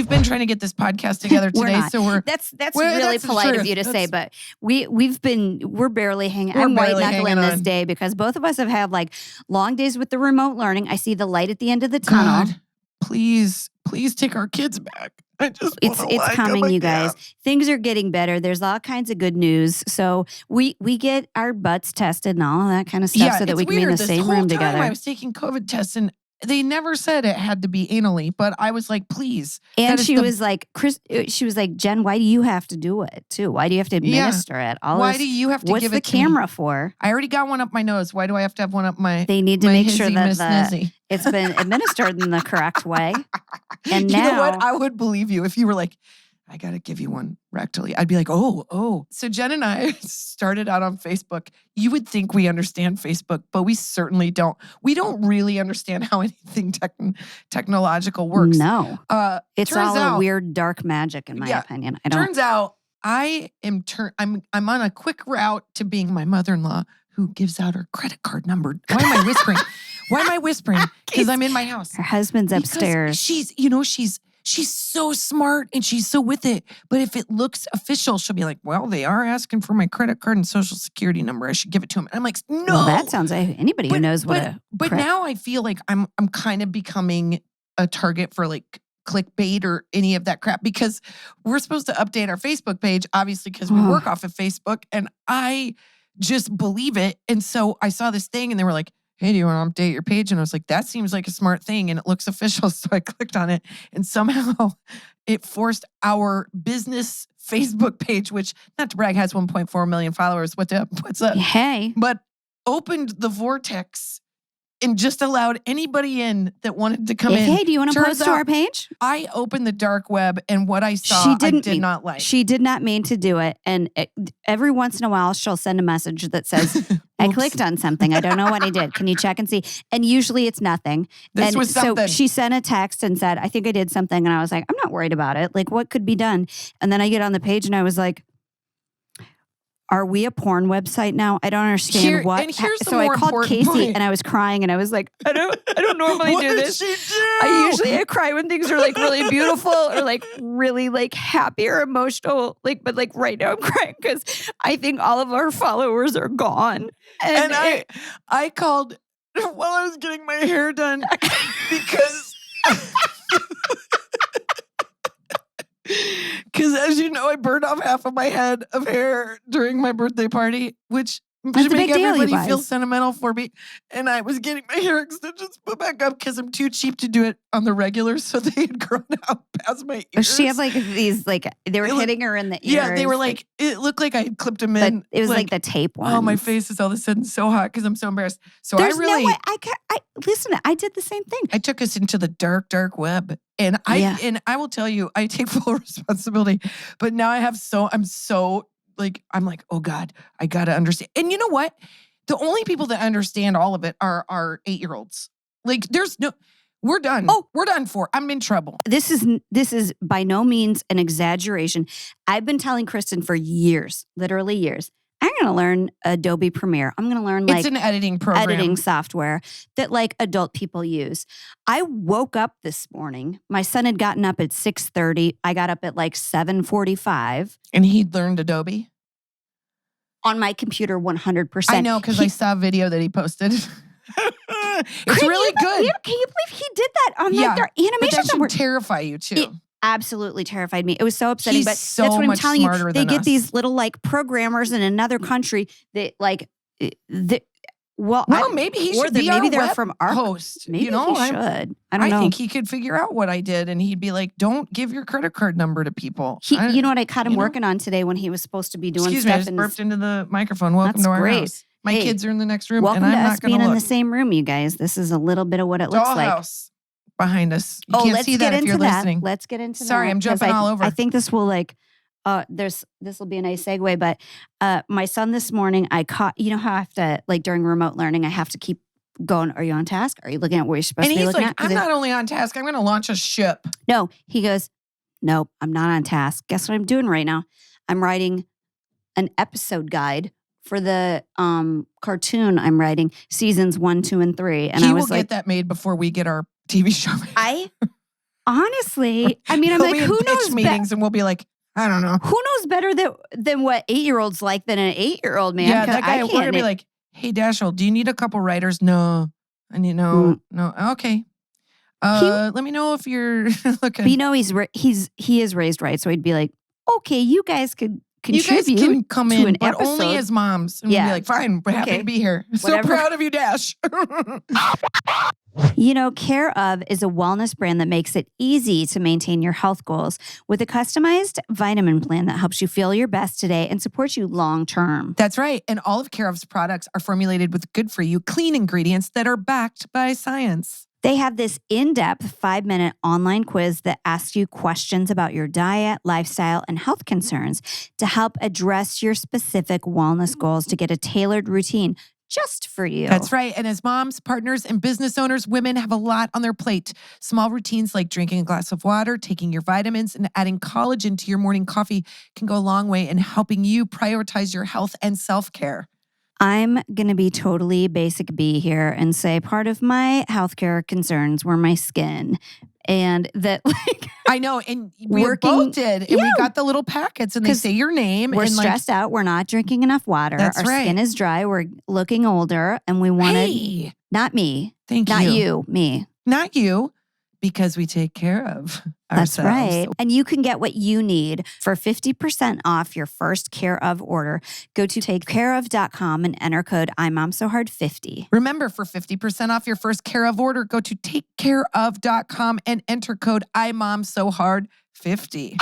we've been trying to get this podcast together today, so that's really polite of you to say, but we're barely hanging. I'm white knuckling this day because both of us have had like long days with the remote learning. I see the light at the end of the tunnel. God, please take our kids back. I just it's coming, you guys. Things are getting better. There's all kinds of good news. So we get our butts tested and all of that kind of stuff so that we can be in the same room together. I was taking COVID tests and they never said it had to be anally, but I was like, please. And she was like, Jen, why do you have to do it too? Why do you have to administer it? Why do you have to give it to me? What's the camera for? I already got one up my nose. Why do I have to have one up my They need to make sure that it's been administered in the correct way. And now, you know what? I would believe you if you were like, I got to give you one rectally. I'd be like, oh. So Jen and I started out on Facebook. You would think we understand Facebook, but we certainly don't. We don't really understand how anything technological works. No. It's all a weird dark magic in my opinion. Turns out I'm on a quick route to being my mother-in-law who gives out her credit card number. Why am I whispering? Because I'm in my house. Her husband's upstairs. She's so smart and she's so with it. But if it looks official, she'll be like, well, they are asking for my credit card and social security number. I should give it to them. And I'm like, no. Well, that sounds like anybody who knows what But now I feel like I'm kind of becoming a target for like clickbait or any of that crap because we're supposed to update our Facebook page, obviously, because we work off of Facebook. And I just believe it. And so I saw this thing and they were like, hey, do you want to update your page? And I was like, that seems like a smart thing. And it looks official. So I clicked on it. And somehow it forced our business Facebook page, which, not to brag, has 1.4 million followers. What's up? Hey. But opened the vortex and just allowed anybody in that wanted to come in. Hey, do you want to post to our page? I opened the dark web and what I saw, I did not like. She did not mean to do it. And every once in a while, she'll send a message that says, I clicked on something. I don't know what I did. Can you check and see? And usually it's nothing. This was something. So she sent a text and said, I think I did something. And I was like, I'm not worried about it. Like, what could be done? And then I get on the page and I was like, are we a porn website now? I don't understand what. And here's the so more I called important Casey point. And I was crying and I was like, I don't normally What do did this. she do? I cry when things are like really beautiful or like really like happy or emotional. But right now I'm crying because I think all of our followers are gone. And I called while I was getting my hair done because as you know, I burned off half of my head of hair during my birthday party, which should make everybody feel sentimental for me. And I was getting my hair extensions put back up because I'm too cheap to do it on the regular. So they had grown out past my ears. She had like these, like they were hitting her in the ears. Yeah, they were like, it looked like I had clipped them in. It was like the tape one. Oh, my face is all of a sudden so hot because I'm so embarrassed. So There's no way. Listen, I did the same thing. I took us into the dark, dark web. And I will tell you, I take full responsibility. But now I'm like, oh God, I got to understand. And you know what? The only people that understand all of it are 8-year-olds. Like we're done. Oh, we're done for. I'm in trouble. This is by no means an exaggeration. I've been telling Kristin for years, literally years, I'm going to learn Adobe Premiere. I'm going to learn it's an editing program. Editing software that like adult people use. I woke up this morning. My son had gotten up at 6:30. I got up at like 7:45. And he'd learned Adobe? On my computer, 100%. I know, because I saw a video that he posted. It's really good. Can you believe he did that on like their animation? But that should terrify you too. It absolutely terrified me. It was so upsetting. He's but so that's what I'm much telling you. smarter They than get us. these little like programmers in another country that like maybe he should be maybe our they're web from our host. Maybe he should. I don't know. I think he could figure out what I did, and he'd be like, "Don't give your credit card number to people." You know what I caught him working on today when he was supposed to be doing Excuse stuff. me, I just burped into the microphone. Welcome to our house. My kids are in the next room, welcome and I'm to not us going to being look. in the same room, you guys. This is a little bit of what it looks like. Dollhouse behind us. You can't see that if you're listening. Let's get into that. Sorry, I'm jumping all over. I think this will this will be a nice segue. But my son this morning, I caught. You know how I have to during remote learning, I have to keep going. Are you on task? Are you looking at where you're supposed to be looking at? And he's like, I'm not only on task. I'm going to launch a ship. No, he goes, nope, I'm not on task. Guess what I'm doing right now? I'm writing an episode guide for the cartoon I'm writing, seasons 1, 2, and 3. And he will get that made before we get our TV show made. Honestly, I mean, I'm He'll like, be in who pitch knows meetings and we'll be like, I don't know. who knows better than what 8-year-olds like than an 8-year-old, man? Yeah, 'Cause that guy, we're going to be like, hey, Dashel, do you need a couple writers? No. I need no. Okay. Let me know if you're looking. But you know, he is raised right, so he'd be like, okay, you guys could contribute. You guys can come to in, an but episode. only as moms. And we'll be like, fine, we're happy to be here. Whatever. So proud of you, Dash. You know, Care Of is a wellness brand that makes it easy to maintain your health goals with a customized vitamin plan that helps you feel your best today and supports you long term. That's right. And all of Care Of's products are formulated with good-for-you, clean ingredients that are backed by science. They have this in-depth 5-minute online quiz that asks you questions about your diet, lifestyle, and health concerns to help address your specific wellness goals to get a tailored routine just for you. That's right. And as moms, partners, and business owners, women have a lot on their plate. Small routines like drinking a glass of water, taking your vitamins, and adding collagen to your morning coffee can go a long way in helping you prioritize your health and self-care. I'm going to be totally basic B here and say part of my healthcare concerns were my skin. And that, like, I know, and we both did. And we got the little packets and they say your name. We're and stressed out. We're not drinking enough water. That's Our right. skin is dry. We're looking older and we wanted, Hey, not me. thank Not you. you, me. Not you, because we take care of ourselves. That's right. And you can get what you need for 50% off your first Care Of order. Go to takecareof.com and enter code IMOMSOHARD50. Remember, for 50% off your first Care Of order, go to takecareof.com and enter code IMOMSOHARD50.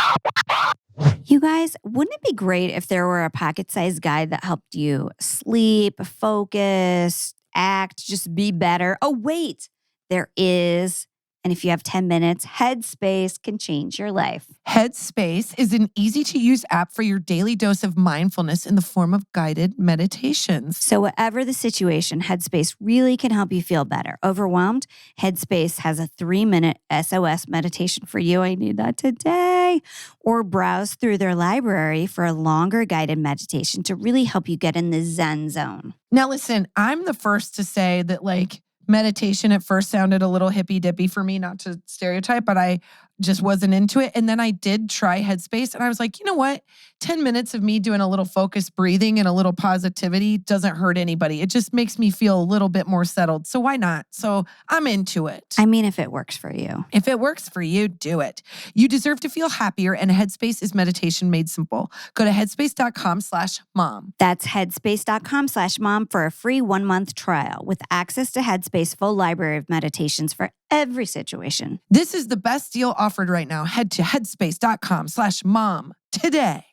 You guys, wouldn't it be great if there were a pocket-sized guide that helped you sleep, focus, act, just be better? Oh, wait, there is. And if you have 10 minutes, Headspace can change your life. Headspace is an easy-to-use app for your daily dose of mindfulness in the form of guided meditations. So whatever the situation, Headspace really can help you feel better. Overwhelmed? Headspace has a 3-minute SOS meditation for you. I need that today. Or browse through their library for a longer guided meditation to really help you get in the Zen zone. Now, listen, I'm the first to say that, like, meditation at first sounded a little hippy-dippy for me, not to stereotype, but I just wasn't into it. And then I did try Headspace and I was like, you know what? 10 minutes of me doing a little focused breathing and a little positivity doesn't hurt anybody. It just makes me feel a little bit more settled. So why not? So I'm into it. I mean, if it works for you. If it works for you, do it. You deserve to feel happier, and Headspace is meditation made simple. Go to headspace.com/mom. That's headspace.com/mom for a free 1-month trial with access to Headspace full library of meditations for every situation. This is the best deal offered right now. Head to headspace.com/mom today.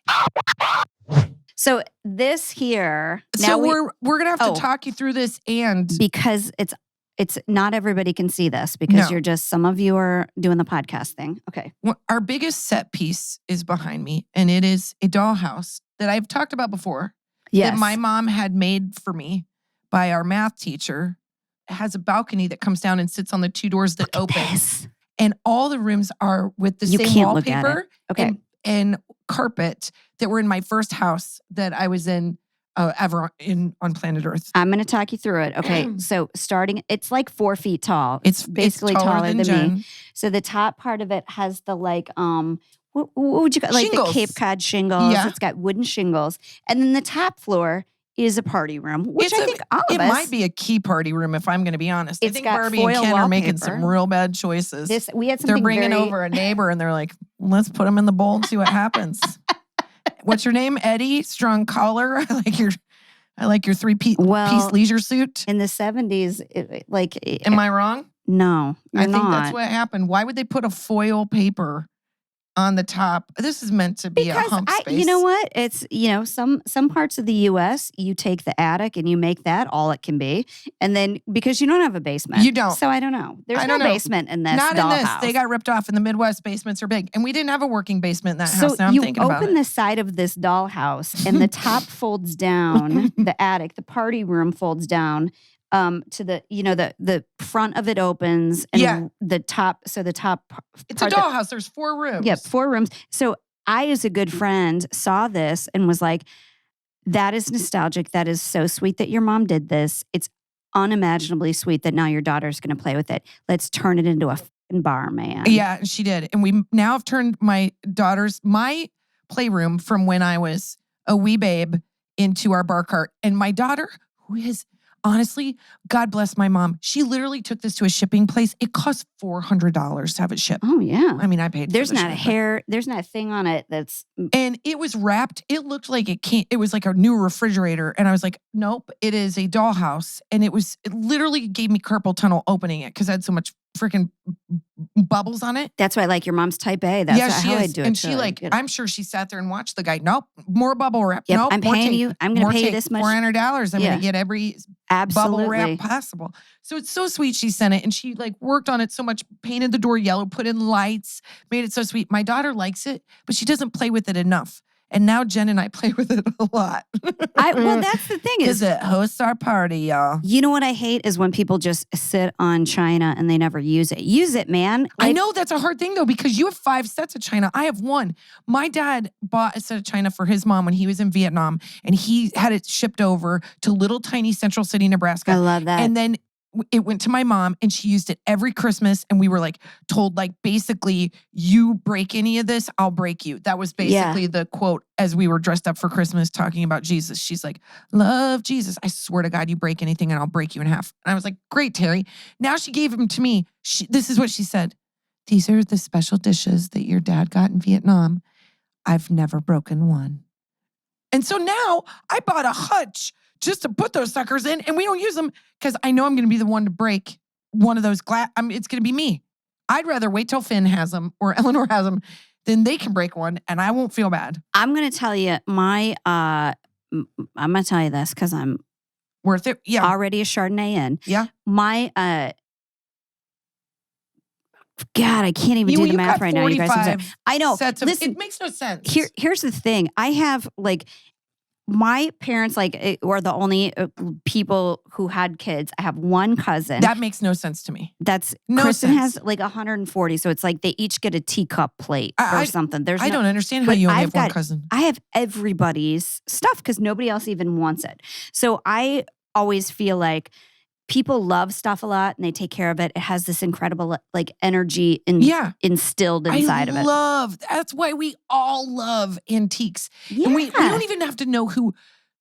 So this here, So we're going to have to talk you through this, and because it's not everybody can see this because No. you're just, some of you are doing the podcast thing. Okay. our biggest set piece is behind me, and it is a dollhouse that I've talked about before. Yes. That my mom had made for me by our math teacher. It has a balcony that comes down and sits on the 2 doors that open. This. And all the rooms are with the You same can't look at wallpaper Okay. and carpet that were in my first house that I was in ever on planet Earth. I'm going to talk you through it. Okay. So starting, it's like 4 feet tall. It's basically taller than Jen. me. So the top part of it has the what would you call, like Shingles. the Cape Cod shingles. Yeah. It's got wooden shingles. And then the top floor is a party room, which I think all of it us. might be a key party room if I'm going to be honest. I It's think got Barbie and foil Ken are making wallpaper. some real bad choices. We had something They're bringing very, over a neighbor and they're like, let's put him in the bowl and see what happens. What's your name? Eddie? Strong collar? I like your 3-piece leisure suit. in the 70s. Am I wrong? No, you're I think not. that's what happened. Why would they put a foil paper on the top? This is meant to be a hump space. You know what? It's, some parts of the U.S., you take the attic and you make that all it can be. And then, because you don't have a basement. You don't. So I don't know. There's I no don't know. basement in this Not in this. dollhouse. They got ripped off in the Midwest. Basements are big. And we didn't have a working basement in that So house. Now I'm you thinking about open it. the side of this dollhouse and the top folds down, the attic, the party room folds down to the front of it opens and the top. So the top. It's a dollhouse. There's 4 rooms. Yep, 4 rooms. So I, as a good friend, saw this and was like, that is nostalgic. That is so sweet that your mom did this. It's unimaginably sweet that now your daughter's going to play with it. Let's turn it into a fucking barman. Yeah, she did. And we now have turned my playroom from when I was a wee babe into our bar cart. And my daughter, who is honestly, God bless my mom, she literally took this to a shipping place. It cost $400 to have it shipped. Oh, yeah. I mean, I paid There's for the not a hair, there's not a thing on it that's. And it was wrapped. It looked like it was like a new refrigerator. And I was like, nope, it is a dollhouse. And it literally gave me carpal tunnel opening it because I had so much freaking bubbles on it. That's why I like your mom's type A. That's how I do it. And she I'm sure she sat there and watched the guy. Nope, more bubble wrap. Yep, nope, I'm paying you. I'm going to pay you this much. $400. I'm going to get every bubble wrap possible. So it's so sweet. She sent it and she worked on it so much, painted the door yellow, put in lights, made it so sweet. My daughter likes it, but she doesn't play with it enough. And now Jen and I play with it a lot. Well, that's the thing is it hosts our party, y'all. You know what I hate is when people just sit on china and they never use it. Use it, man. I know that's a hard thing though, because you have 5 sets of china. I have 1. My dad bought a set of china for his mom when he was in Vietnam, and he had it shipped over to little tiny Central City, Nebraska. I love that. And then it went to my mom and she used it every Christmas. And we were told basically, you break any of this, I'll break you. That was basically the quote as we were dressed up for Christmas talking about Jesus. She's like, love Jesus. I swear to God, you break anything and I'll break you in half. And I was like, great, Terry. Now she gave them to me. This is what she said. These are the special dishes that your dad got in Vietnam. I've never broken one. And so now I bought a hutch just to put those suckers in, and we don't use them because I know I'm going to be the one to break one of those glass. It's going to be me. I'd rather wait till Finn has them or Eleanor has them, then they can break one, and I won't feel bad. I'm going to tell you I'm going to tell you this because I'm worth it. Yeah, already a Chardonnay in. Yeah, my God, I can't even do the math right now. You guys, I know. Listen, it makes no sense. Here's the thing. I have my parents were the only people who had kids. I have one cousin. That makes no sense to me. Kristen has 140, so it's they each get a teacup plate or something. I don't understand how you only have one cousin. I have everybody's stuff because nobody else even wants it. So I always feel like people love stuff a lot and they take care of it. It has this incredible energy instilled inside of it. That's why we all love antiques. Yeah. And we don't even have to know who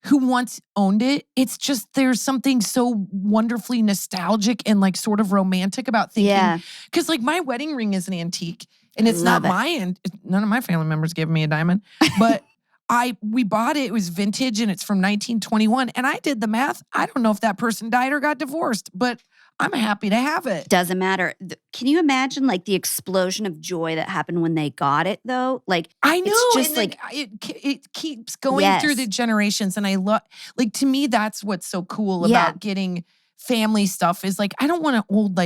once owned it. It's just there's something so wonderfully nostalgic and sort of romantic about thinking. Yeah. Because my wedding ring is an antique and it's not mine. None of my family members gave me a diamond. But we bought it. It was vintage and it's from 1921. And I did the math. I don't know if that person died or got divorced, but I'm happy to have it. Doesn't matter. Can you imagine the explosion of joy that happened when they got it though? I know. It's just it keeps going through the generations. And I love, to me, that's what's so cool about getting family stuff is I don't want an old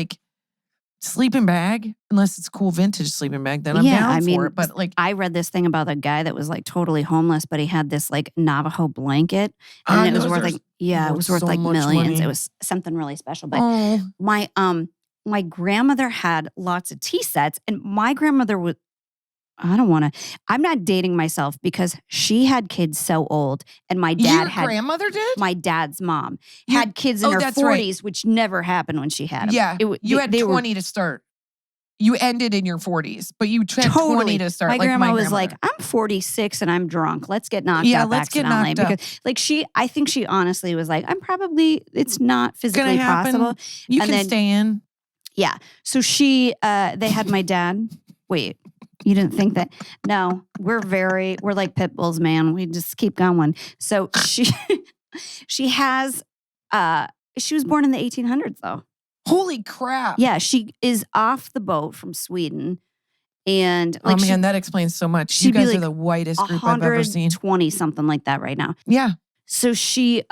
sleeping bag unless it's cool vintage sleeping bag. Then I'm down for it. But I read this thing about a guy that was totally homeless, but he had this Navajo blanket, and it was worth it was worth so millions. Money. It was something really special. But my grandmother had lots of tea sets, and my grandmother was. I'm not dating myself because she had kids so old, and my dad Your grandmother did? My dad's mom had kids in her 40s, right. which never happened when she had them. Yeah, you had 20 to start. You ended in your 40s, but you had 20 to start. My grandma was I'm 46 and I'm drunk. Let's get knocked out accidentally. Because I think she honestly was it's not physically possible. You can stay in. Yeah. So they had my dad. Wait. You didn't think that? No, we're like pit bulls, man. We just keep going. So she has, she was born in the 1800s though. Holy crap. Yeah, she is off the boat from Sweden. And man, that explains so much. You guys are the whitest group I've ever seen. 120 something like that right now. Yeah. So she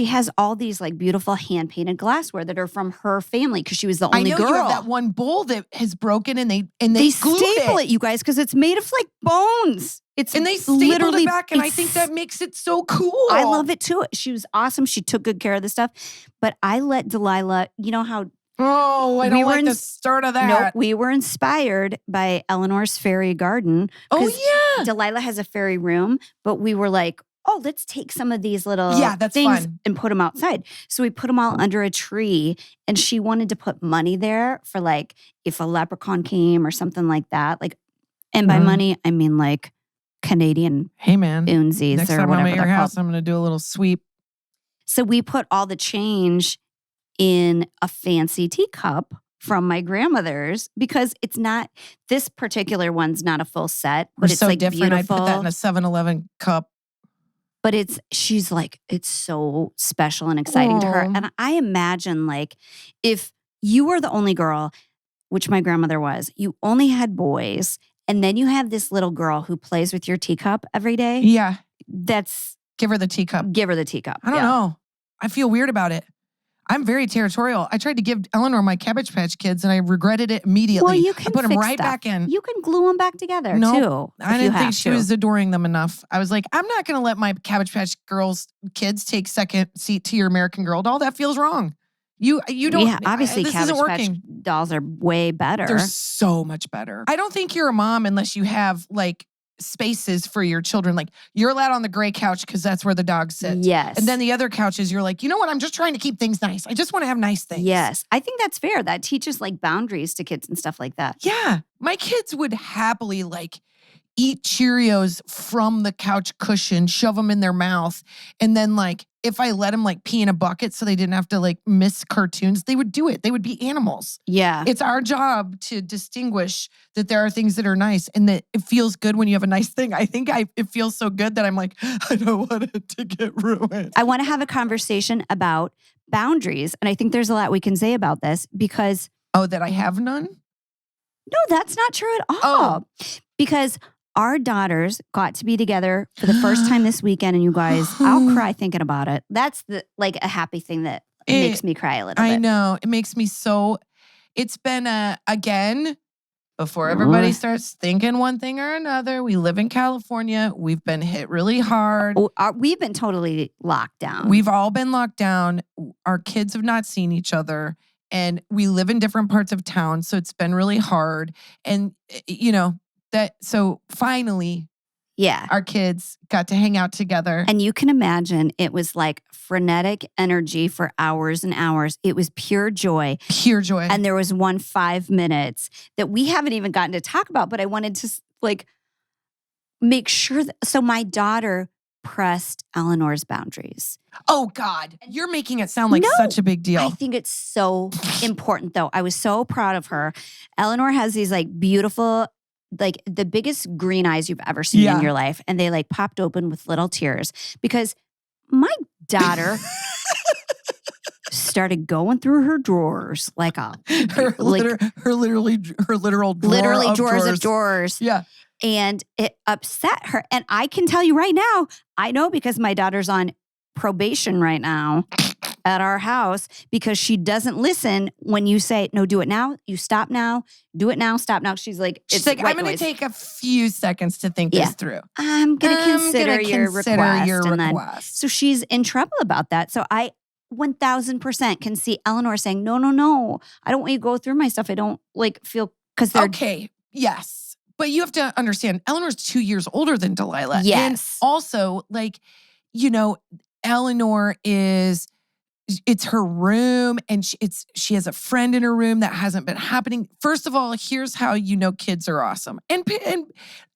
has all these beautiful hand-painted glassware that are from her family because she was the only girl. You have that one bowl that has broken and they staple it, you guys, because it's made of bones. And they stapled it back, and I think that makes it so cool. I love it too. She was awesome. She took good care of the stuff. But I let Delilah, you know how... Oh, I don't like the start of that. No, we were inspired by Eleanor's fairy garden. Oh, yeah. Delilah has a fairy room, but we were oh, let's take some of these little that's things fun. and put them outside. So we put them all under a tree, and she wanted to put money there for like if a leprechaun came or something like that. Like, and by money, I mean like Canadian unsies Next or time whatever I'm at your they're house, called. I'm going to do a little sweep. So we put all the change in a fancy teacup from my grandmother's because it's not, this particular one's not a full set, but it's so like different. beautiful. I'd put that in a 7-Eleven cup. But she's like, it's so special and exciting to her. And I imagine like if you were the only girl, which my grandmother was, you only had boys, and then you have this little girl who plays with your teacup every day. Yeah. Give her the teacup. Give her the teacup. I don't know. I feel weird about it. I'm very territorial. I tried to give Eleanor my Cabbage Patch Kids, and I regretted it immediately. Well, you can I put them right stuff. back in. You can glue them back together too. I didn't think she was adoring them enough. I was like, I'm not going to let my Cabbage Patch kids take second seat to your American Girl doll. That feels wrong. You don't. Yeah, obviously, this Cabbage isn't Patch working. dolls are way better. They're so much better. I don't think you're a mom unless you have like spaces for your children. Like you're allowed on the gray couch because that's where the dog sits. Yes. And then the other couches, you're like, you know what? I'm just trying to keep things nice. I just want to have nice things. Yes. I think that's fair. That teaches like boundaries to kids and stuff like that. Yeah. My kids would happily like eat Cheerios from the couch cushion, shove them in their mouth. And then like, if I let them like pee in a bucket so they didn't have to like miss cartoons, they would do it. They would be animals. Yeah. It's our job to distinguish that there are things that are nice and that it feels good when you have a nice thing. I think it feels so good that I'm like, I don't want it to get ruined. I want to have a conversation about boundaries. And I think there's a lot we can say about this because. Oh, that I have none? No, that's not true at all. Because our daughters got to be together for the first time this weekend, and you guys, I'll cry thinking about it. That's like a happy thing that makes me cry a little bit. I know. It makes me so, it's been again, before everybody starts thinking one thing or another, we live in California. We've been hit really hard. We've been totally locked down. We've all been locked down. Our kids have not seen each other, and we live in different parts of town. So it's been really hard. And, you know, so finally, our kids got to hang out together. And you can imagine it was like frenetic energy for hours and hours. It was pure joy. Pure joy. And there was 5 minutes that we haven't even gotten to talk about, but I wanted to like make sure so my daughter pressed Eleanor's boundaries. Oh God, you're making it sound like such a big deal. I think it's so important though. I was so proud of her. Eleanor has these like beautiful, like the biggest green eyes you've ever seen in your life. And they like popped open with little tears because my daughter started going through her drawers like her literal drawers of drawers. Yeah. And it upset her. And I can tell you right now, I know because my daughter's on probation right now at our house because she doesn't listen when you say, no, do it now. You stop now. Do it now. Stop now. She's like, I'm going to take a few seconds to think this through. I'm going to consider your request. So she's in trouble about that. So I 1000% can see Eleanor saying, no. I don't want you to go through my stuff. I don't like feel because they're okay. Yes. But you have to understand, Eleanor's 2 years older than Delilah. Yes. And also, like, you know, Eleanor it's her room, and she has a friend in her room that hasn't been happening. First of all, here's how you know kids are awesome. And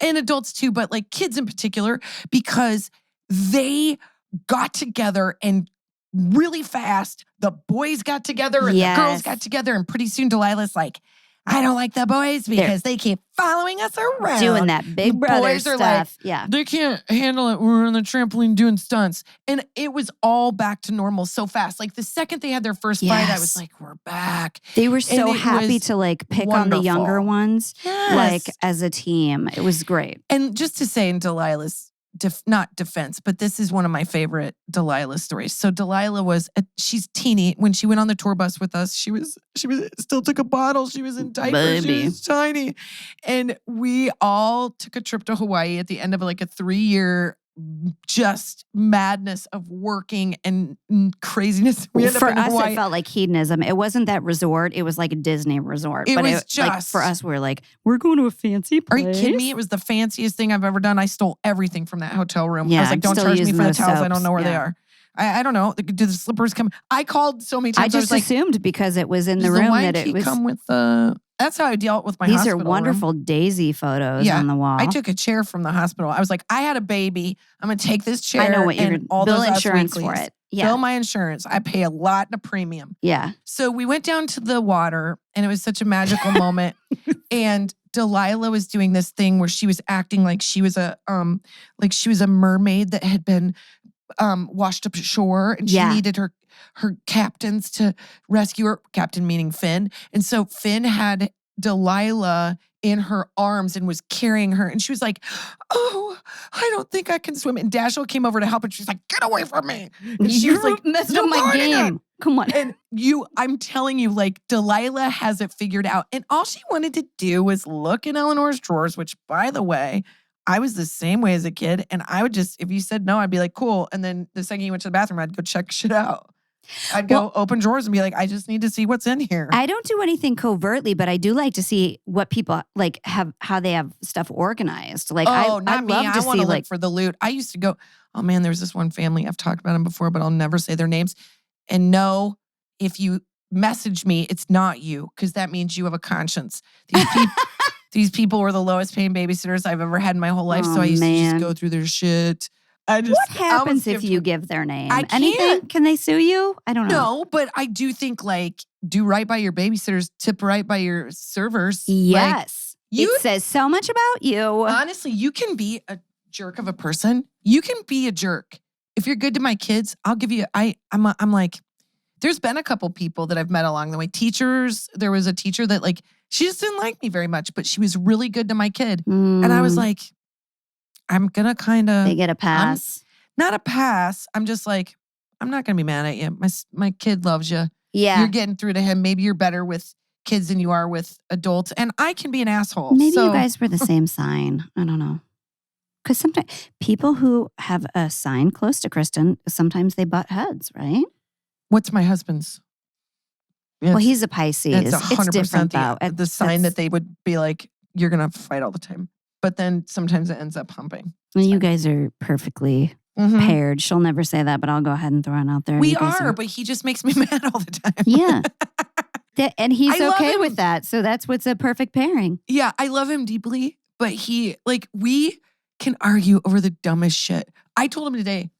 adults too, but like kids in particular, because they got together and really fast, the boys got together and the girls got together, and pretty soon Delilah's like, I don't like the boys because they keep following us around. Doing that big brother stuff. They can't handle it. We're on the trampoline doing stunts. And it was all back to normal so fast. Like the second they had their first fight, I was like, we're back. They were so happy to like pick on the younger ones, like as a team. It was great. And just to say in Delilah's not defense, but this is one of my favorite Delilah stories. So Delilah she's teeny. When she went on the tour bus with us, she was still took a bottle. She was in diapers. She was tiny. And we all took a trip to Hawaii at the end of like a 3-year just madness of working and craziness. We ended For up in us, Hawaii. it felt like hedonism. It wasn't that resort. It was like a Disney resort. It but was like, just for us, we're like, we're going to a fancy Are place. you kidding me? It was the fanciest thing I've ever done. I stole everything from that hotel room. Yeah, I was like, I'm don't still charge me using for the those towels. I don't soaps. know where they Yeah. are. I don't know. Do the slippers come? I called so many I times. I just was like, assumed because it was in the does room wine that it key was. come with the... That's how I dealt with my These hospital are room. wonderful daisy photos Yeah, on the wall. I took a chair from the hospital. I was like, I had a baby. I'm going to take this chair I know what you're and all bill those Us insurance for Weeklies. it. Yeah. Bill my insurance. I pay a lot in a premium. Yeah. So we went down to the water and it was such a magical moment. And Delilah was doing this thing where she was acting like she was a mermaid that had been washed up ashore and she needed her captains to rescue her, captain meaning Finn. And so Finn had Delilah in her arms and was carrying her. And she was like, oh, I don't think I can swim. And Dashiell came over to help and she's like, get away from me. And she was like, messed up my game. Come on. And I'm telling you, like, Delilah has it figured out. And all she wanted to do was look in Eleanor's drawers, which, by the way, I was the same way as a kid. And I would just, if you said no, I'd be like, cool. And then the second you went to the bathroom, I'd go check shit out. I'd go open drawers and be like, I just need to see what's in here. I don't do anything covertly, but I do like to see what people like have, how they have stuff organized. Like, not I'd me. love to I want see to like look for the loot. I used to go, oh man, there's this one family. I've talked about them before, but I'll never say their names. And no, if you message me, it's not you, because that means you have a conscience. These people were the lowest paying babysitters I've ever had in my whole life. So I used to just go through their shit. What happens if you give their name? I can't. Anything? Can they sue you? I don't know. No, but I do think like do right by your babysitters, tip right by your servers. Yes. Like, it says so much about you. Honestly, you can be a jerk of a person. You can be a jerk. If you're good to my kids, I'll give you, I'm like, there's been a couple people that I've met along the way. Teachers, there was a teacher that like, she just didn't like me very much, but she was really good to my kid. And I was like, I'm going to kind of. They get a pass. Not a pass. I'm just like, I'm not going to be mad at you. My kid loves you. Yeah. You're getting through to him. Maybe you're better with kids than you are with adults. And I can be an asshole. Maybe you guys were the same sign. I don't know. Because sometimes people who have a sign close to Kristin, sometimes they butt heads, right? What's my husband's? Well, he's a Pisces. It's 100% it's different though. the sign that they would be like, you're going to fight all the time. But then sometimes it ends up humping. You guys are perfectly paired. She'll never say that, but I'll go ahead and throw it out there. We are, but he just makes me mad all the time. Yeah. And he's okay him. with that. So that's what's a perfect pairing. Yeah, I love him deeply, but we can argue over the dumbest shit. I told him today,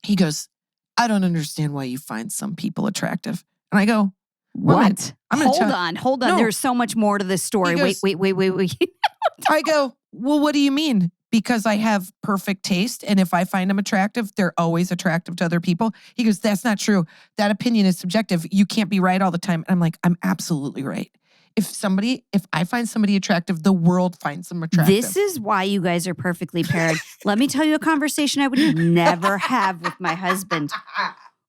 he goes, I don't understand why you find some people attractive. And I go, what? Hold on. No. There's so much more to this story. Goes, Wait. I go, well, what do you mean? Because I have perfect taste. And if I find them attractive, they're always attractive to other people. He goes, that's not true. That opinion is subjective. You can't be right all the time. And I'm like, I'm absolutely right. If I find somebody attractive, the world finds them attractive. This is why you guys are perfectly paired. Let me tell you a conversation I would never have with my husband.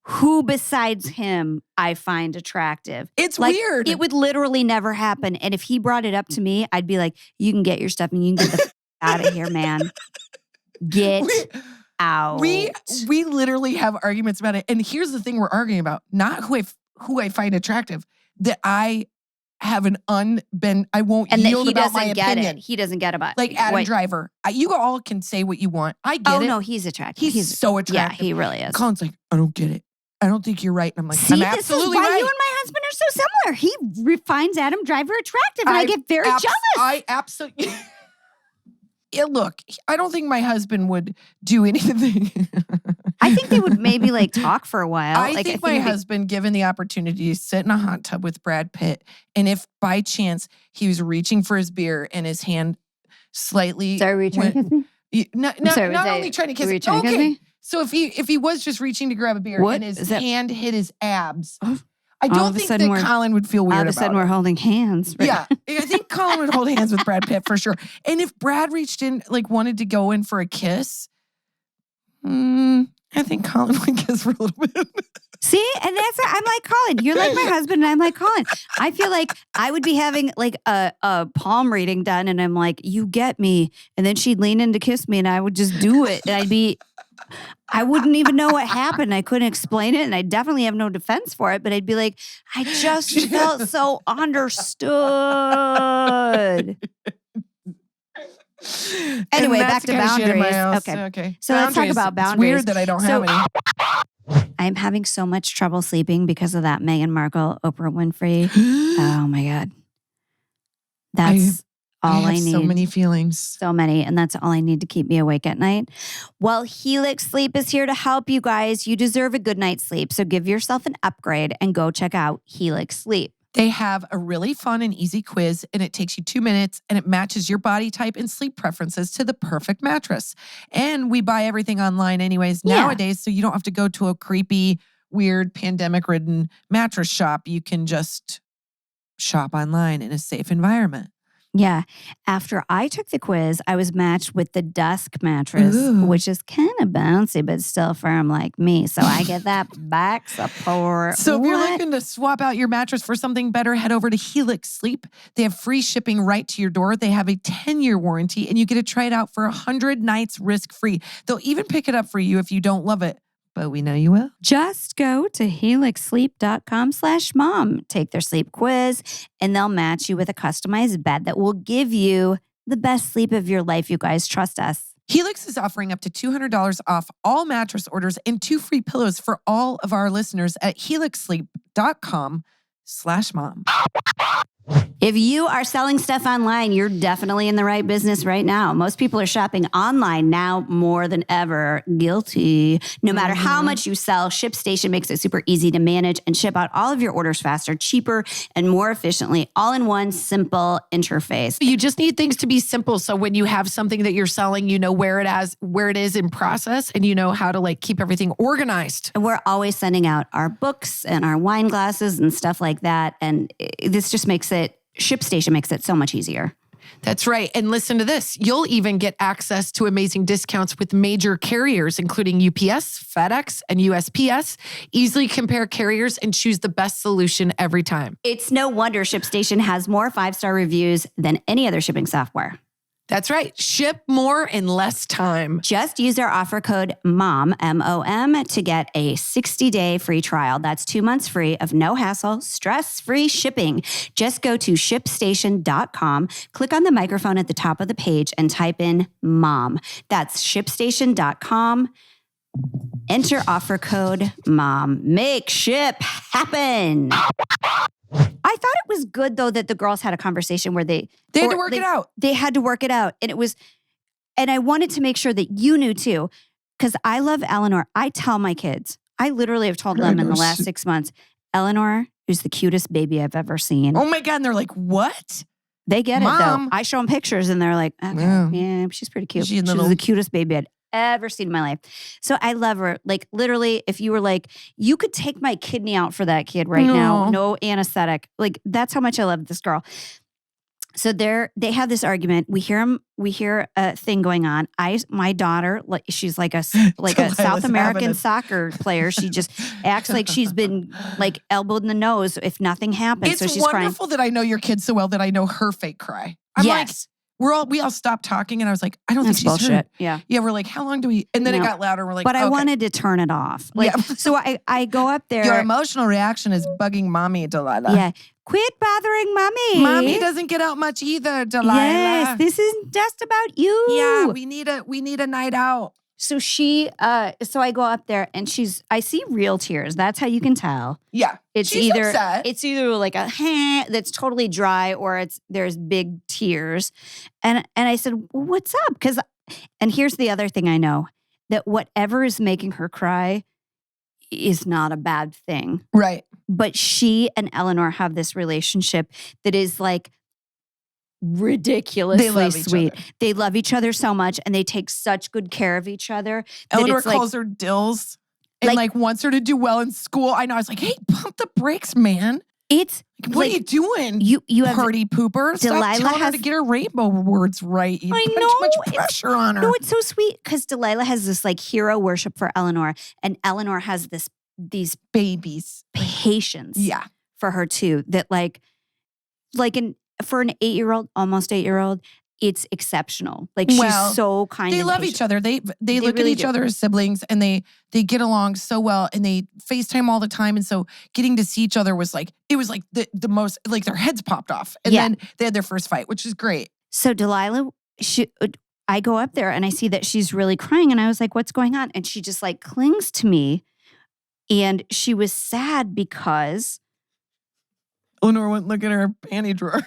Who besides him I find attractive? It's weird. It would literally never happen. And if he brought it up to me, I'd be like, you can get your stuff and you can get the out of here, man. Get out. We literally have arguments about it. And here's the thing we're arguing about. Not who I find attractive. That I have I won't yield about my opinion. He doesn't get about like Adam Driver. You all can say what you want. I get it. Oh, no, he's attractive. He's so attractive. Yeah, he really is. Colin's like, I don't get it. I don't think you're right. And I'm like, see, I'm absolutely right. This is why you and my husband are so similar. He finds Adam Driver attractive, and I get very jealous. I absolutely. Yeah, look, I don't think my husband would do anything. I think they would maybe like talk for a while. I think my husband, given the opportunity to sit in a hot tub with Brad Pitt, and if by chance he was reaching for his beer and his hand slightly. Sorry, were you trying to kiss me? Not only trying to kiss me. Kiss me? So if he was just reaching to grab a beer and his hand hit his abs, I don't think that Colin would feel weird about it. All of a sudden we're holding hands. Right? Yeah, I think Colin would hold hands with Brad Pitt for sure. And if Brad reached in, like wanted to go in for a kiss, I think Colin would kiss for a little bit. See? And I'm like Colin. You're like my husband and I'm like Colin. I feel like I would be having like a palm reading done and I'm like, you get me. And then she'd lean in to kiss me and I would just do it. And I wouldn't even know what happened. I couldn't explain it. And I definitely have no defense for it. But I'd be like, I just felt so understood. Anyway, back to boundaries. Okay. So let's talk about boundaries. It's weird that I don't have any. I'm having so much trouble sleeping because of that Meghan Markle, Oprah Winfrey. Oh my God. That's all I need. So many feelings. So many. And that's all I need to keep me awake at night. Well, Helix Sleep is here to help you guys. You deserve a good night's sleep. So give yourself an upgrade and go check out Helix Sleep. They have a really fun and easy quiz, and it takes you 2 minutes, and it matches your body type and sleep preferences to the perfect mattress. And we buy everything online anyways nowadays, so you don't have to go to a creepy, weird, pandemic-ridden mattress shop. You can just shop online in a safe environment. Yeah. After I took the quiz, I was matched with the Dusk mattress, which is kind of bouncy, but still firm like me. So I get that back support. So if you're looking to swap out your mattress for something better, head over to Helix Sleep. They have free shipping right to your door. They have a 10-year warranty, and you get to try it out for 100 nights risk-free. They'll even pick it up for you if you don't love it. But we know you will. Just go to helixsleep.com/mom. Take their sleep quiz, and they'll match you with a customized bed that will give you the best sleep of your life. You guys, trust us. Helix is offering up to $200 off all mattress orders and 2 free pillows for all of our listeners at helixsleep.com/mom. If you are selling stuff online, you're definitely in the right business right now. Most people are shopping online now more than ever. Guilty. No matter how much you sell, ShipStation makes it super easy to manage and ship out all of your orders faster, cheaper, and more efficiently, all in one simple interface. You just need things to be simple. So when you have something that you're selling, you know where it is in process, and you know how to like keep everything organized. And we're always sending out our books and our wine glasses and stuff like that. And this just makes ShipStation makes it so much easier. That's right. And listen to this. You'll even get access to amazing discounts with major carriers, including UPS, FedEx, and USPS. Easily compare carriers and choose the best solution every time. It's no wonder ShipStation has more 5-star reviews than any other shipping software. That's right. Ship more in less time. Just use our offer code MOM, M-O-M, to get a 60-day free trial. That's 2 months free of no hassle, stress-free shipping. Just go to ShipStation.com, click on the microphone at the top of the page, and type in MOM. That's ShipStation.com. Enter offer code MOM. Make ship happen. I thought it was good, though, that the girls had a conversation where they had to work it out. They had to work it out. And I wanted to make sure that you knew, too, because I love Eleanor. I tell my kids, I literally have told them in the last 6 months, Eleanor is the cutest baby I've ever seen. Oh, my God. And they're like, what? They get Mom. it, though. I show them pictures, and they're like, okay, yeah, she's pretty cute. She's the cutest baby I'd ever seen in my life. So I love her. Like, literally, if you were like, you could take my kidney out for that kid right now. No anesthetic. Like, that's how much I love this girl. So they have this argument. We hear a thing going on. My daughter, like, she's like a South American soccer player. She just acts like she's been like elbowed in the nose if nothing happens. It's so she's wonderful crying. that I know your kid so well that I know her fake cry. I'm like, we all stopped talking, and I was like, I don't think she's bullshit. hurt. Yeah. We're like, how long do we? And then it got louder. And we're like, but I wanted to turn it off. Like, so I go up there. Your emotional reaction is bugging mommy, Delilah. Yeah. Quit bothering mommy. Mommy doesn't get out much either, Delilah. Yes, this isn't just about you. Yeah, we need a night out. So so I go up there and I see real tears. That's how you can tell. Yeah. She's upset. It's either like a that's totally dry or there's big tears. And I said, well, what's up? And here's the other thing I know, that whatever is making her cry is not a bad thing. Right. But she and Eleanor have this relationship that is like ridiculously sweet. They love each other so much, and they take such good care of each other. Eleanor calls her Dills and like wants her to do well in school. I know. I was like, hey, pump the brakes, man. It's what are you doing? You have party pooper. Delilah Stop telling her to get her rainbow words right. You put too much pressure on her. No, it's so sweet because Delilah has this like hero worship for Eleanor, and Eleanor has this these babies. patience Yeah. for her too. That for an 8-year-old, almost 8-year-old, it's exceptional. Like she's so kind. They and love patient. each other. They look really at each do. other as siblings, and they get along so well, and they FaceTime all the time. And so getting to see each other was like, it was like the most, like their heads popped off. And then they had their first fight, which is great. So Delilah, I go up there and I see that she's really crying. And I was like, what's going on? And she just like clings to me. And she was sad because Eleanor went look at her panty drawer.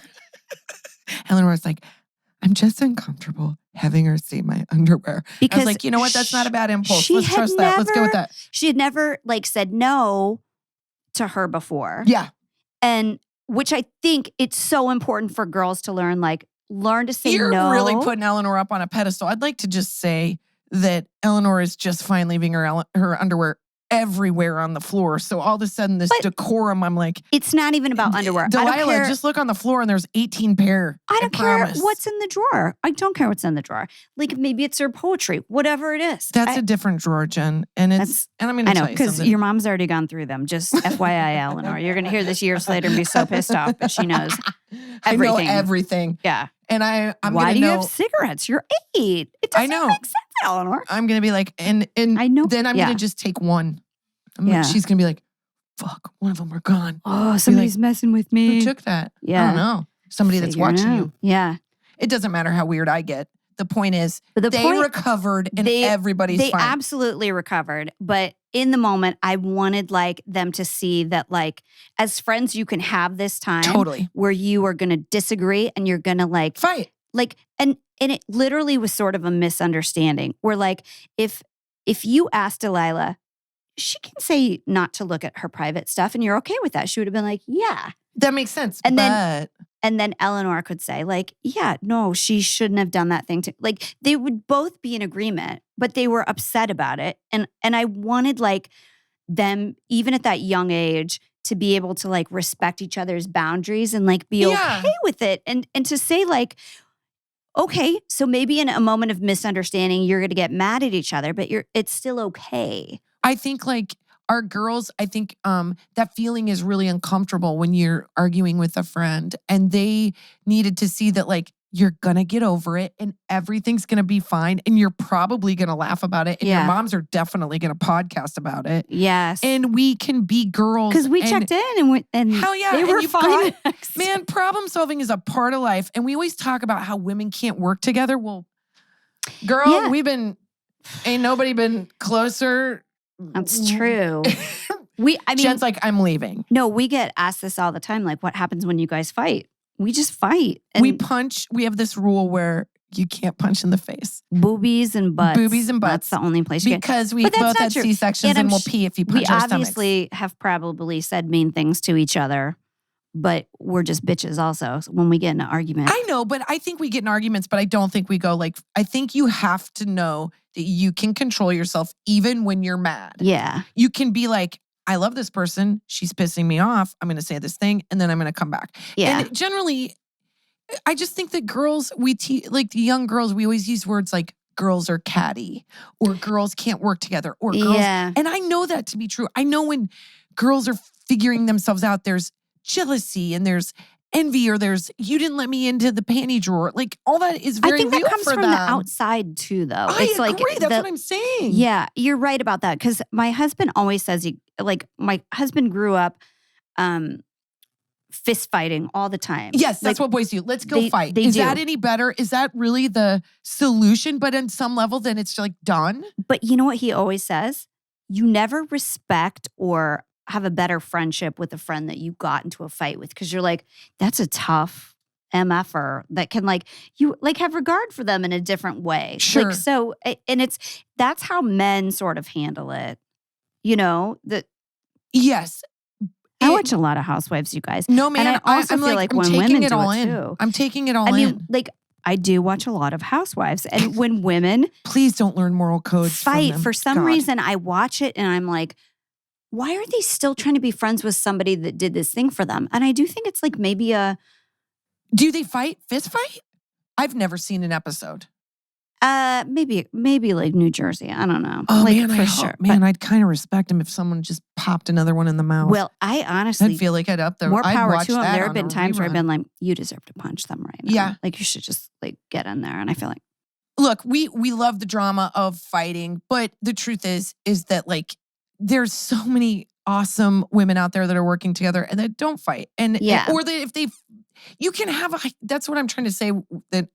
Eleanor was like, I'm just uncomfortable having her see my underwear. Because I was like, you know what? That's not a bad impulse. Let's trust that. Let's go with that. She had never like said no to her before. Yeah. And which I think it's so important for girls to learn to say no. You're really putting Eleanor up on a pedestal. I'd like to just say that Eleanor is just fine leaving her underwear everywhere on the floor. So all of a sudden, this decorum, I'm like, it's not even about underwear. Delilah, just look on the floor and there's 18 pair. I don't care what's in the drawer. I don't care what's in the drawer. Like maybe it's her poetry, whatever it is. That's a different drawer, Jen. And I'm going to tell you because your mom's already gone through them. Just FYI, Eleanor. You're going to hear this years later and be so pissed off, but she knows everything. I know everything. Yeah. And I'm why do you have cigarettes? You're 8. It doesn't make sense, Eleanor. I'm going to be like, and I know. Then I'm going to just take one. She's going to be like, fuck, one of them are gone. Oh, somebody's messing with me. Who took that? Yeah. I don't know. Somebody that's watching you. Yeah. It doesn't matter how weird I get. The point is, they recovered and everybody's fine. They absolutely recovered. But in the moment, I wanted them to see that as friends, you can have this time. Totally. Where you are going to disagree and you're going to fight. And it literally was sort of a misunderstanding where if you asked Delilah, she can say not to look at her private stuff and you're okay with that. She would have been like, yeah. That makes sense. And then Eleanor could say yeah, no, she shouldn't have done that thing to they would both be in agreement, but they were upset about it. And I wanted them, even at that young age, to be able to respect each other's boundaries and be okay with it. And to say okay, so maybe in a moment of misunderstanding, you're going to get mad at each other, but it's still okay. I think our girls, that feeling is really uncomfortable when you're arguing with a friend, and they needed to see that you're going to get over it and everything's going to be fine and you're probably going to laugh about it and your moms are definitely going to podcast about it. Yes. And we can be girls. Because we checked in and hell yeah, they were fine. Man, problem solving is a part of life. And we always talk about how women can't work together. Well, girl, ain't nobody been closer. That's true. Jen's like, I'm leaving. No, we get asked this all the time. What happens when you guys fight? We just fight. And we punch. We have this rule where you can't punch in the face. Boobies and butts. Boobies and butts. That's the only place you because we both had C-sections and we'll pee if you punch our stomachs. We obviously have probably said mean things to each other, but we're just bitches also when we get in an argument. I know, but I think we get in arguments, but I don't think we go I think you have to know that you can control yourself even when you're mad. Yeah. You can be I love this person. She's pissing me off. I'm going to say this thing and then I'm going to come back. Yeah. And generally, I just think that girls, the young girls, we always use words like girls are catty or girls can't work together or girls. Yeah. And I know that to be true. I know when girls are figuring themselves out, there's jealousy and there's envy or there's you didn't let me into the panty drawer. All that is very real for them. I think that comes from the outside too, though. I agree. That's what I'm saying. Yeah, you're right about that. Because my husband always says my husband grew up fist fighting all the time. Yes, that's what boys do. Let's go fight. Is that any better? Is that really the solution? But on some level, then it's done. But you know what he always says? You never respect or have a better friendship with a friend that you got into a fight with because you're that's a tough MFer that can you have regard for them in a different way. Sure. And that's how men sort of handle it. Yes. I watch a lot of Housewives, you guys. No, man. And I also feel I'm when taking women it do all it in. too. I'm taking it all in. I do watch a lot of Housewives. And when women please don't learn moral codes fight, from them. For some reason, I watch it and I'm why are they still trying to be friends with somebody that did this thing for them? And I do think it's maybe do they fight? Fist fight? I've never seen an episode. Maybe like New Jersey. I don't know. Oh like, man, for sure. Man, I'd kind of respect him if someone just popped another one in the mouth. Well, I honestly I'd feel like I'd up there. more I'd power watch to him. that There on have been a times where I've rerun. been like, you deserve to punch them right now. Yeah. Like you should just like get in there. And I feel like, Look, we love the drama of fighting, but the truth is that like there's so many awesome women out there that are working together and that don't fight. And Yeah. or that if they, you can have that's what I'm trying to say, that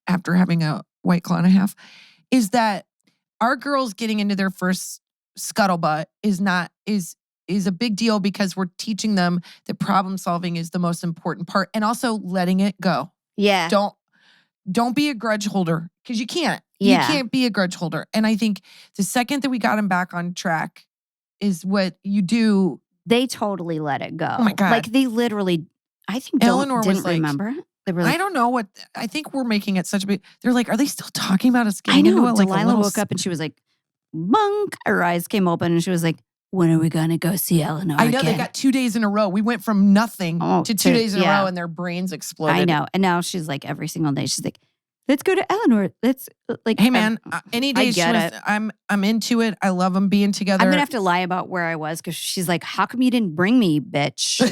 after having a White Claw and a half, is that our girls getting into their first scuttlebutt is a big deal, because we're teaching them that problem solving is the most important part, and also letting it go. yeah. Don't be a grudge holder, because you can't. Yeah. You can't be a grudge holder. And I think the second that we got him back on track is what you do. They totally let it go. Oh my God. Like they literally, I think Eleanor didn't was like, remember. They were like, I don't know what, I think we're making it such a big, they're like, are they still talking about us I getting know. into it? Like Delilah woke up and she was like, bunk. Her eyes came open and she was like, when are we going to go see Eleanor I know again? they got 2 days in a row. We went from nothing to 2 days in a row, and their brains exploded. I know. And now she's like, every single day, she's like, let's go to Eleanor. Let's like, Hey man, any day I'm into it. I love them being together. I'm gonna have to lie about where I was because she's like, how come you didn't bring me, bitch?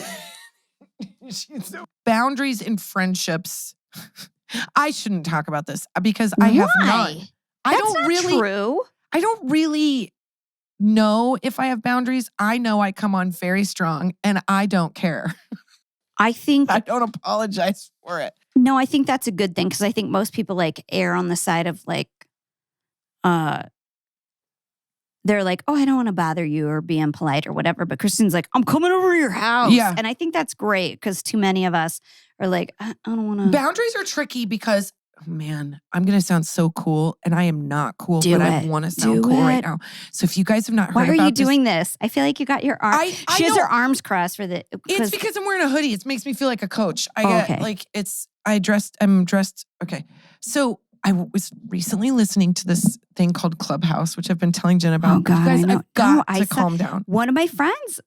Boundaries in friendships. I shouldn't talk about this because I have none. That's not true. I don't really know if I have boundaries. I know I come on very strong and I don't care. I think I don't apologize for it. No, I think that's a good thing because I think most people like err on the side of like, they're like, oh, I don't want to bother you or be impolite or whatever. But Kristen's like, I'm coming over to your house. Yeah. And I think that's great because too many of us are like, I don't want to. Boundaries are tricky because, man, I'm going to sound so cool and I am not cool, I want to sound cool right now. So if you guys have not heard Why are about you doing this? I feel like you got your arms. She has her arms crossed for the. It's because I'm wearing a hoodie. It makes me feel like a coach. I'm dressed. Okay. So I was recently listening to this thing called Clubhouse, which I've been telling Jen about. Oh God, you guys, I've got to calm down. One of my friends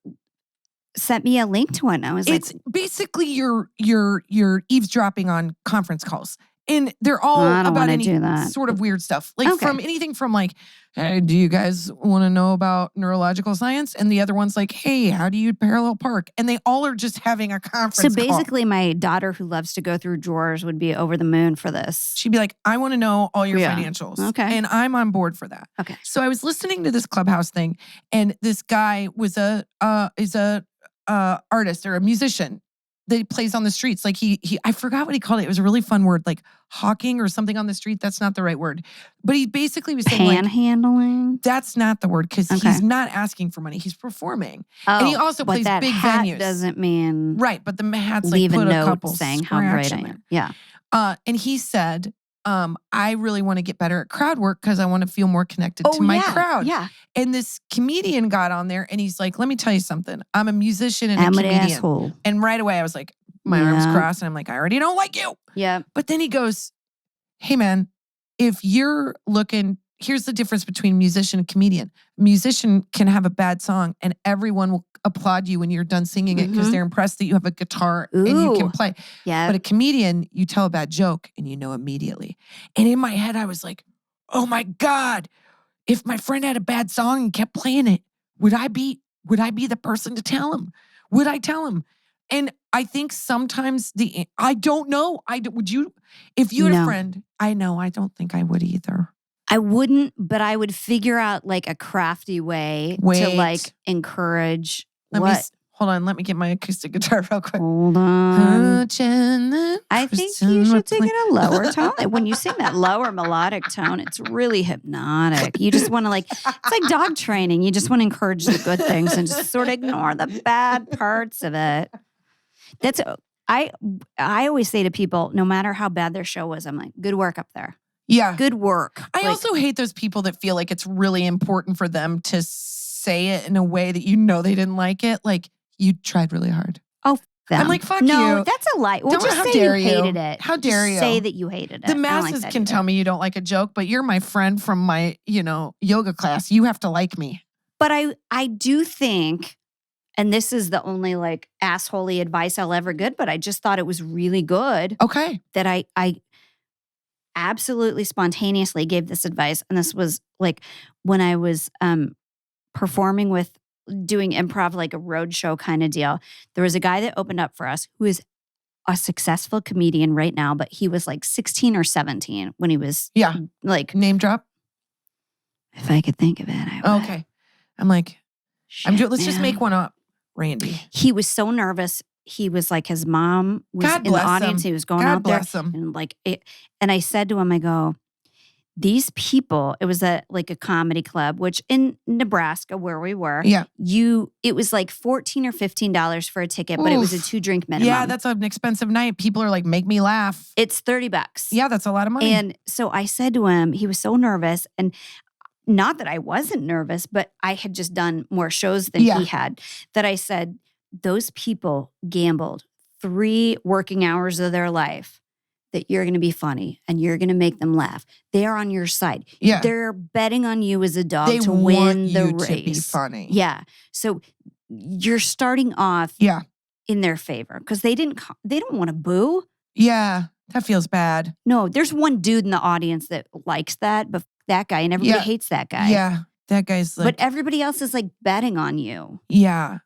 sent me a link to it. And I was like, it's basically you're eavesdropping on conference calls. And they're all about any sort of weird stuff. Like from anything from like, hey, do you guys want to know about neurological science? And the other one's like, hey, how do you parallel park? And they all are just having a conference So basically my daughter who loves to go through drawers would be over the moon for this. She'd be like, I want to know all your financials. Okay. And I'm on board for that. Okay. So I was listening to this Clubhouse thing, and this guy was is a artist or a musician that he plays on the streets. Like he I forgot what he called it. It was a really fun word, like hawking or something on the street. That's not the right word. But he basically was saying panhandling. That's not the word, because he's not asking for money. He's performing. And he also plays that big hat venues. Doesn't mean right, but the hat's leave like put a note a couple saying how great I in there. am. Yeah. And he said, I really want to get better at crowd work because I want to feel more connected to my crowd. Yeah. And this comedian got on there and he's like, let me tell you something. I'm a musician and I'm a an comedian. asshole. And right away I was like, my arms crossed and I'm like, I already don't like you. Yeah. But then he goes, hey man, if you're looking, here's the difference between musician and comedian. Musician can have a bad song and everyone will applaud you when you're done singing it because they're impressed that you have a guitar and you can play. Yeah. But a comedian, you tell a bad joke and you know immediately. And in my head, I was like, oh my God, if my friend had a bad song and kept playing it, would I be the person to tell him? Would I tell him? And I think sometimes I don't know. Would you, if you had a friend, I don't think I would either. I wouldn't, but I would figure out like a crafty way to like encourage. Hold on, let me get my acoustic guitar real quick. Hold on. I think you should take it a lower tone. When you sing that lower melodic tone, it's really hypnotic. You just want to it's like dog training. You just want to encourage the good things and just sort of ignore the bad parts of it. I always say to people, no matter how bad their show was, I'm like, good work up there. Yeah. Good work. I also hate those people that feel like it's really important for them to say it in a way that you know they didn't like it. Like, you tried really hard. Oh, them. I'm like, fuck you. No, that's a lie. Well, just say you hated it. How dare you? Say that you hated it. The masses can tell me you don't like a joke, but you're my friend from my, yoga class. You have to like me. But I do think, and this is the only like assholey advice I'll ever get, but I just thought it was really good. Okay. That absolutely spontaneously gave this advice. And this was like when I was performing with doing improv, like a road show kind of deal. There was a guy that opened up for us who is a successful comedian right now, but he was like 16 or 17 when he was like name drop. If I could think of it, I would. Okay. I'm like, let's just make one up, Randy. He was so nervous. He was like, his mom was in the audience. He was going out there. And like, and I said to him, I go, these people, it was like a comedy club, which in Nebraska where we were, it was like $14 or $15 for a ticket, but it was a 2-drink minimum. Yeah, that's an expensive night. People are like, make me laugh. It's $30. Yeah, that's a lot of money. And so I said to him, he was so nervous, and not that I wasn't nervous, but I had just done more shows than he had, that I said, those people gambled 3 working hours of their life that you're going to be funny and you're going to make them laugh. They are on your side. Yeah. They're betting on you as a dog to win the race. To be funny. Yeah. So you're starting off in their favor because they don't want to boo. Yeah. That feels bad. No, there's one dude in the audience that likes that, but that guy, and everybody hates that guy. Yeah. That guy's like. But everybody else is like betting on you. Yeah.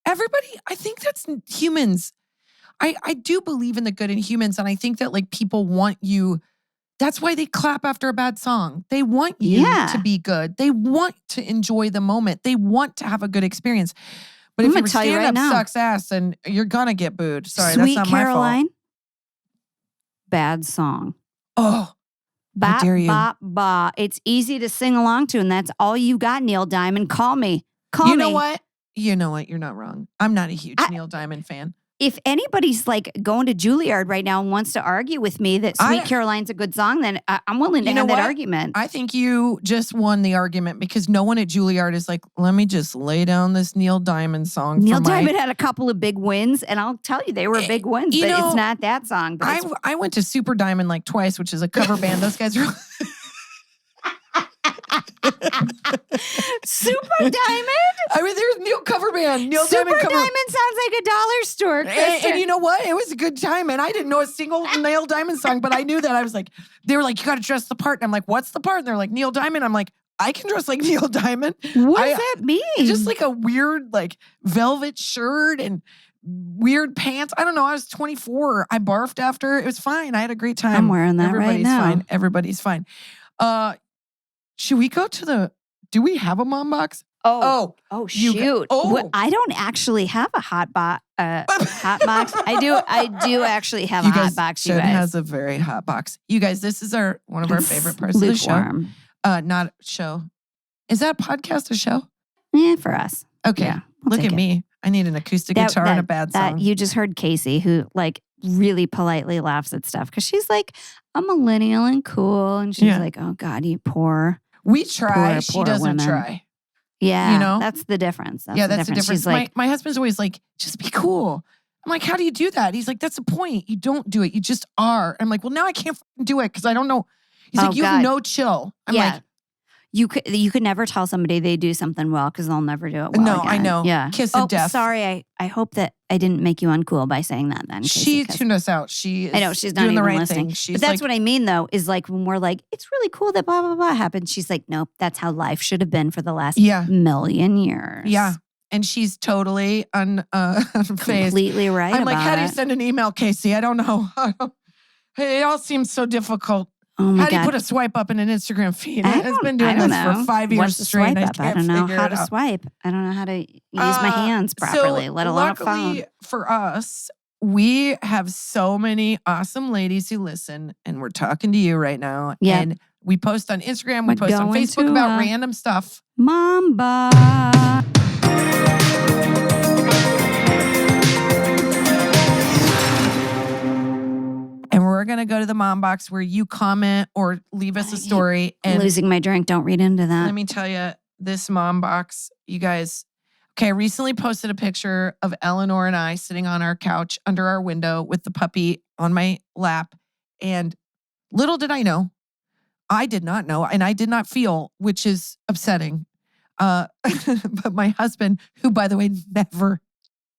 Everybody, I think that's humans. I do believe in the good in humans, and I think that like people want you. That's why they clap after a bad song. They want you to be good. They want to enjoy the moment. They want to have a good experience. But if your stand-up sucks ass, and you're gonna get booed. Sorry, Sweet that's not Caroline, my fault. Bad song. Oh, how dare you? Ba, ba. It's easy to sing along to, and that's all you got, Neil Diamond. Call me. Call me. You know what? You know what? You're not wrong. I'm not a huge Neil Diamond fan. If anybody's like going to Juilliard right now and wants to argue with me that Sweet Caroline's a good song, then I'm willing to have that argument. I think you just won the argument because no one at Juilliard is like, let me just lay down this Neil Diamond song. Neil Diamond had a couple of big wins, and I'll tell you, they were big wins, but it's not that song. But I went to Super Diamond like twice, which is a cover band. Those guys are... Super Diamond? I mean, there's Neil cover band. Neil Super Diamond cover. Diamond sounds like a dollar store. And you know what? It was a good time. And I didn't know a single Neil Diamond song, but I knew that. I was like, they were like, you got to dress the part. And I'm like, what's the part? And they're like, Neil Diamond. I'm like, I can dress like Neil Diamond. What does that mean? Just like a weird like velvet shirt and weird pants. I don't know. I was 24. I barfed after. It was fine. I had a great time. I'm wearing that right now. Fine. Everybody's fine. Should we go to do we have a mom box? Oh, shoot. Well, I don't actually have a hot box. I do actually have a hot box, you guys. Has a very hot box. You guys, this is one of our favorite parts of the show. Not a show. Is that a podcast a show? Yeah, for us. Okay. Yeah, look at me. I need an acoustic guitar and a bad song. You just heard Casey, who like really politely laughs at stuff because she's like a millennial and cool. And she's like, oh God, you poor. We try. She doesn't try. Yeah. You know? That's the difference. That's the difference. She's like, my husband's always like, just be cool. I'm like, how do you do that? He's like, that's the point. You don't do it. You just are. I'm like, well, now I can't do it because I don't know. He's like, you have no chill. I'm like, you could never tell somebody they do something well because they'll never do it well. No, again. I know. Yeah. Kiss of death. Sorry. I hope that I didn't make you uncool by saying that then. She tuned us out. I know she's not doing even the right listening. thing. But that's what I mean though, is like when we're like, it's really cool that blah, blah, blah happened. She's like, nope, that's how life should have been for the last million years. Yeah. And she's totally unfazed. Completely right. I'm like, how do you send an email, Casey? I don't know. It all seems so difficult. Oh my how do you God. put a swipe up in an Instagram feed? It's been doing this for 5 years straight. I don't know how to swipe. I don't know how to use my hands properly, let alone a phone. Luckily for us, we have so many awesome ladies who listen, and we're talking to you right now. Yep. And we post on Instagram, we post on Facebook about random stuff. Mamba. And we're going to go to the mom box where you comment or leave us a story. I'm losing my drink. Don't read into that. Let me tell you, this mom box, you guys. Okay, I recently posted a picture of Eleanor and I sitting on our couch under our window with the puppy on my lap. And little did I know, I did not know, and I did not feel, which is upsetting. But my husband, who, by the way, never,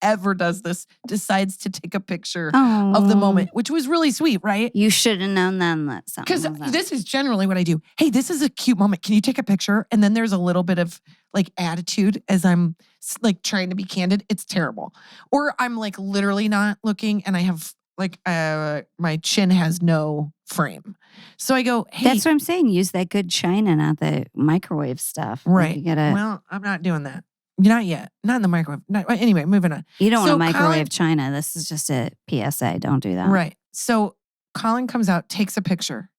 ever does this, decides to take a picture of the moment, which was really sweet, right? You should have known then that something Because was up. this is generally what I do. Hey, this is a cute moment. Can you take a picture? And then there's a little bit of like attitude as I'm like trying to be candid. It's terrible. Or I'm like literally not looking and I have like my chin has no frame. So I go, hey. That's what I'm saying. Use that good china, not the microwave stuff. Right. Like well, I'm not doing that. Not yet. Not in the microwave. Anyway, moving on. You don't want to microwave china. This is just a PSA. Don't do that. Right. So Colin comes out, takes a picture.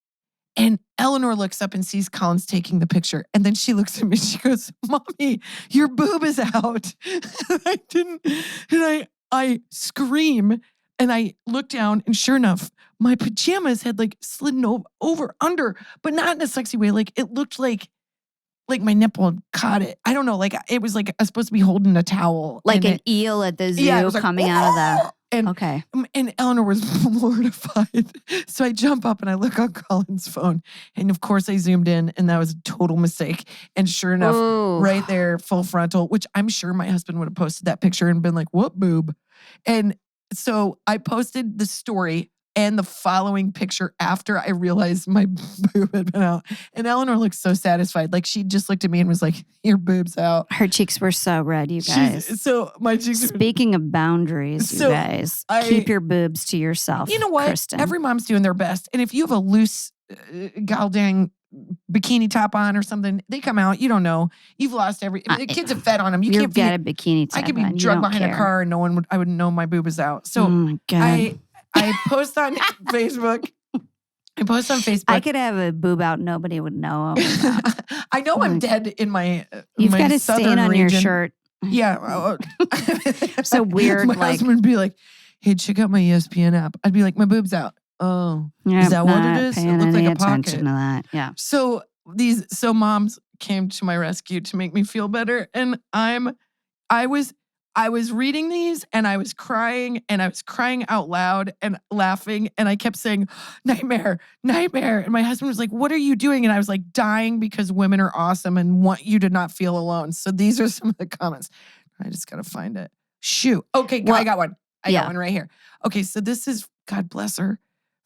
And Eleanor looks up and sees Colin's taking the picture. And then she looks at me and she goes, Mommy, your boob is out. I scream and I look down and sure enough, my pajamas had like slidden over under, but not in a sexy way. Like it looked like my nipple had caught it. I don't know. Like it was like I was supposed to be holding a towel. Like an eel at the zoo coming out of the... Okay. And Eleanor was mortified. So I jump up and I look on Colin's phone. And of course I zoomed in and that was a total mistake. And sure enough, right there, full frontal, which I'm sure my husband would have posted that picture and been like, what boob? And so I posted the story and the following picture after I realized my boob had been out. And Eleanor looked so satisfied. Like she just looked at me and was like, your boob's out. Her cheeks were so red, you guys. So my cheeks. Speaking of boundaries, you guys, keep your boobs to yourself. You know what? Kristin. Every mom's doing their best. And if you have a loose goddamn bikini top on or something, they come out. You don't know. You've lost the kids have fed on them. You can't get a bikini top. I could be drugged behind a car and I wouldn't know my boob is out. So oh my God. I post on Facebook. I could have a boob out. Nobody would know. I know I'm dead in my You've my got a stain on your shirt. Yeah. So weird. My husband would be like, hey, check out my ESPN app. I'd be like, my boob's out. Oh, is that what it is? It looks like a pocket. To that. Yeah. So moms came to my rescue to make me feel better. And I was reading these and I was crying out loud and laughing. And I kept saying, nightmare, nightmare. And my husband was like, what are you doing? And I was like dying because women are awesome and want you to not feel alone. So these are some of the comments. I just got to find it. Shoot. Okay. I got one. I got one right here. Okay. So this is, God bless her.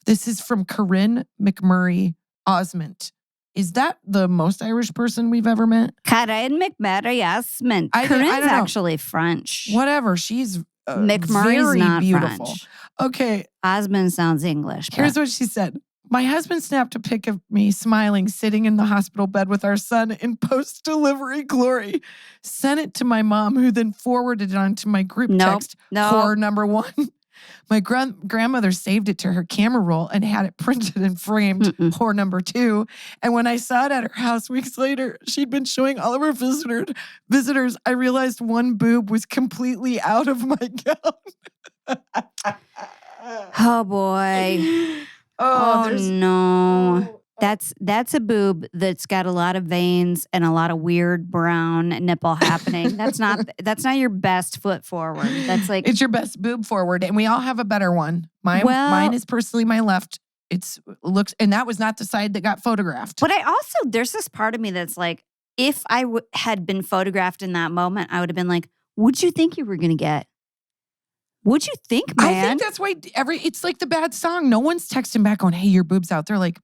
This is from Corinne McMurray Osment. Is that the most Irish person we've ever met? Corinne McMurray Osment. Corinne's actually French. Whatever. She's McMurray's very not beautiful. French. Okay. Osmond sounds English. Here's what she said. My husband snapped a pic of me smiling, sitting in the hospital bed with our son in post-delivery glory. Sent it to my mom, who then forwarded it on to my group text, horror number 1. My grandmother saved it to her camera roll and had it printed and framed, horror number 2. And when I saw it at her house weeks later, she'd been showing all of her visitors. I realized one boob was completely out of my gown. Oh, boy. Oh no. That's a boob that's got a lot of veins and a lot of weird brown nipple happening. That's not your best foot forward. That's like it's your best boob forward, and we all have a better one. Mine is personally my left. Looks, and that was not the side that got photographed. But there's this part of me that's like, if I had been photographed in that moment, I would have been like, what'd you think you were gonna get? What'd you think, man? I think that's why it's like the bad song. No one's texting back on, hey, your boob's out. They're like,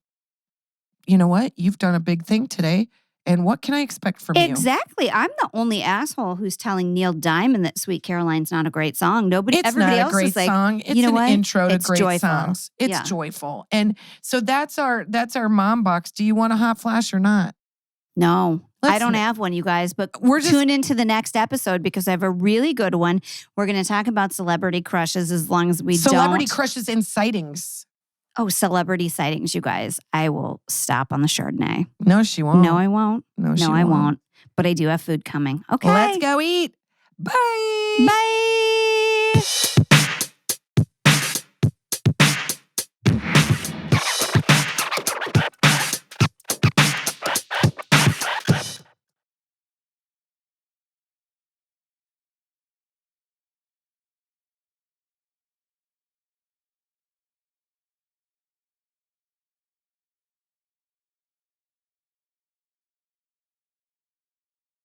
you know what? You've done a big thing today. And what can I expect from you? Exactly. I'm the only asshole who's telling Neil Diamond that Sweet Caroline's not a great song. Everybody else is like, song. It's an intro to great songs. It's joyful. And so that's our mom box. Do you want a hot flash or not? No. I don't have one, you guys, but tune into the next episode because I have a really good one. We're going to talk about celebrity crushes as long as we Celebrity crushes and sightings. Oh, celebrity sightings, you guys. I will stop on the Chardonnay. No, she won't. No, I won't. No, I won't. But I do have food coming. Okay. Let's go eat. Bye. Bye.